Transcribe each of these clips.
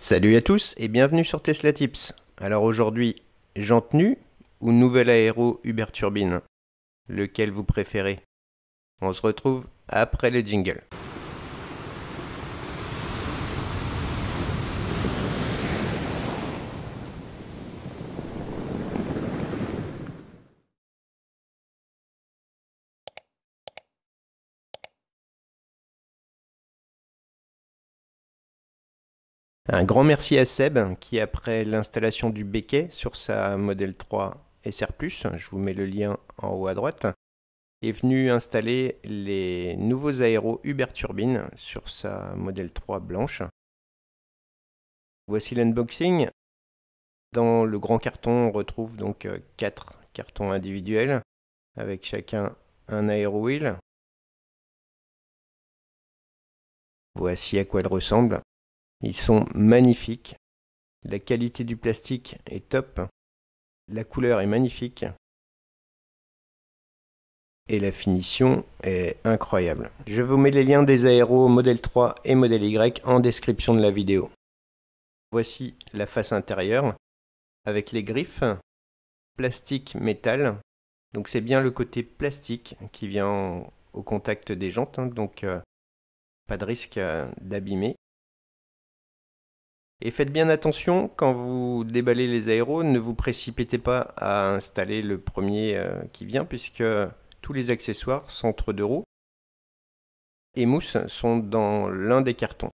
Salut à tous et bienvenue sur Tesla Tips. Alors aujourd'hui, jante nue ou nouvel aéro Uber Turbine? Lequel vous préférez? On se retrouve après le jingle. Un grand merci à Seb qui, après l'installation du béquet sur sa Model 3 SR+, je vous mets le lien en haut à droite, est venu installer les nouveaux aéros Uber Turbine sur sa Model 3 blanche. Voici l'unboxing. Dans le grand carton, on retrouve donc 4 cartons individuels avec chacun un aéro wheel. Voici à quoi ils ressemblent. Ils sont magnifiques. La qualité du plastique est top. La couleur est magnifique. Et la finition est incroyable. Je vous mets les liens des aéros Model 3 et Model Y en description de la vidéo. Voici la face intérieure avec les griffes, plastique, métal. Donc c'est bien le côté plastique qui vient au contact des jantes, donc pas de risque d'abîmer. Et faites bien attention quand vous déballez les aéros, ne vous précipitez pas à installer le premier qui vient puisque tous les accessoires, centre de roue et mousse sont dans l'un des cartons.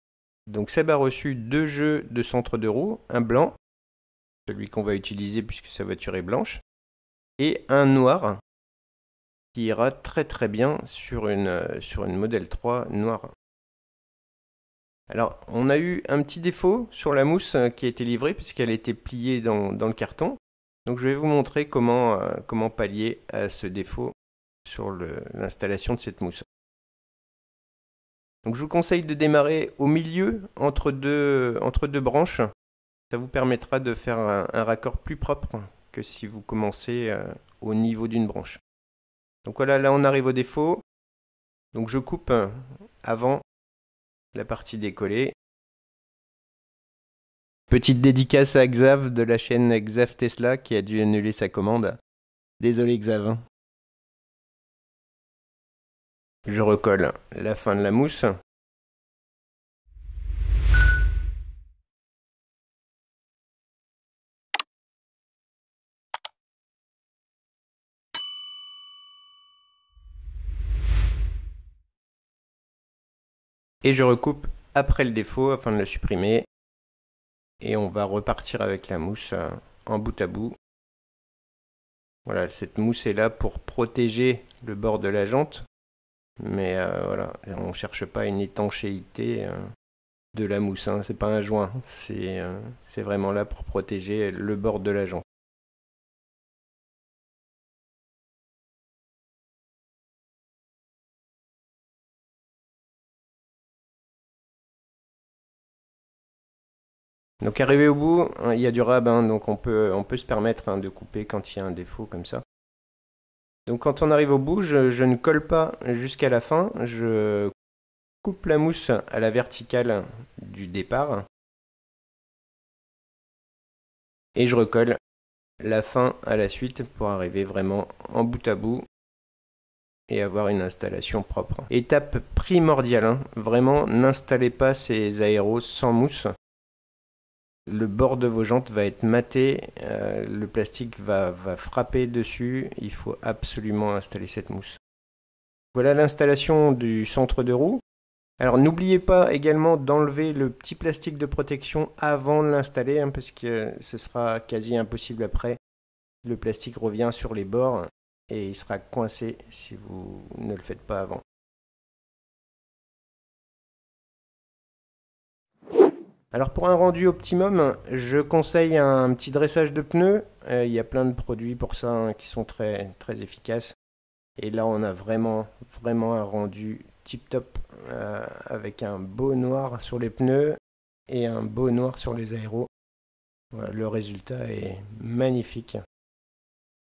Donc Seb a reçu 2 jeux de centre de roue, un blanc, celui qu'on va utiliser puisque sa voiture est blanche, et un noir qui ira très très bien sur une Model 3 noire. Alors, on a eu un petit défaut sur la mousse qui a été livrée puisqu'elle était pliée dans le carton. Donc je vais vous montrer comment pallier à ce défaut sur l'installation de cette mousse. Donc je vous conseille de démarrer au milieu entre deux branches. Ça vous permettra de faire un raccord plus propre que si vous commencez au niveau d'une branche. Donc voilà, là on arrive au défaut. Donc je coupe avant la partie décollée. Petite dédicace à Xav de la chaîne Xav Tesla qui a dû annuler sa commande. Désolé Xav. Je recolle la fin de la mousse. Et je recoupe après le défaut afin de le supprimer. Et on va repartir avec la mousse en bout à bout. Voilà, cette mousse est là pour protéger le bord de la jante. Mais voilà, on ne cherche pas une étanchéité de la mousse. Hein. C'est pas un joint, c'est vraiment là pour protéger le bord de la jante. Donc arrivé au bout, il y a du rabat, donc on peut se permettre de couper quand il y a un défaut comme ça. Donc quand on arrive au bout, je ne colle pas jusqu'à la fin, je coupe la mousse à la verticale du départ et je recolle la fin à la suite pour arriver vraiment en bout à bout et avoir une installation propre. Étape primordiale, vraiment n'installez pas ces aéros sans mousse. Le bord de vos jantes va être maté, le plastique va frapper dessus, il faut absolument installer cette mousse. Voilà l'installation du centre de roue. Alors n'oubliez pas également d'enlever le petit plastique de protection avant de l'installer, parce que ce sera quasi impossible après. Le plastique revient sur les bords et il sera coincé si vous ne le faites pas avant. Alors pour un rendu optimum, je conseille un petit dressage de pneus. Il y a plein de produits pour ça qui sont très, très efficaces. Et là on a vraiment un rendu tip top avec un beau noir sur les pneus et un beau noir sur les aéros. Voilà, le résultat est magnifique.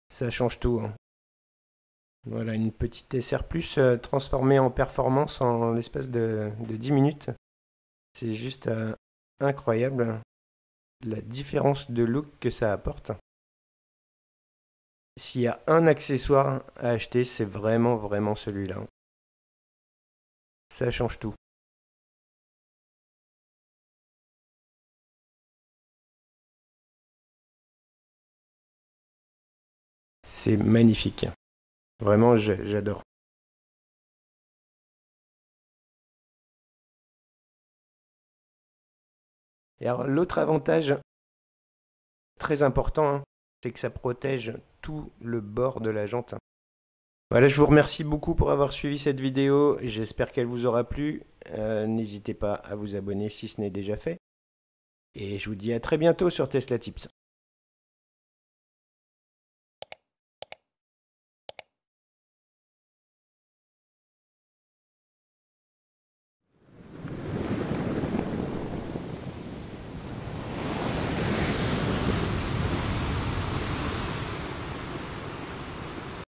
Ça change tout. Hein. Voilà une petite SR+ transformée en performance en l'espace de 10 minutes. C'est juste incroyable la différence de look que ça apporte. S'il y a un accessoire à acheter, c'est vraiment celui-là. Ça change tout. C'est magnifique. Vraiment, j'adore. Et alors, l'autre avantage très important, hein, c'est que ça protège tout le bord de la jante. Voilà, je vous remercie beaucoup pour avoir suivi cette vidéo. J'espère qu'elle vous aura plu. N'hésitez pas à vous abonner si ce n'est déjà fait. Et je vous dis à très bientôt sur Tesla Tips.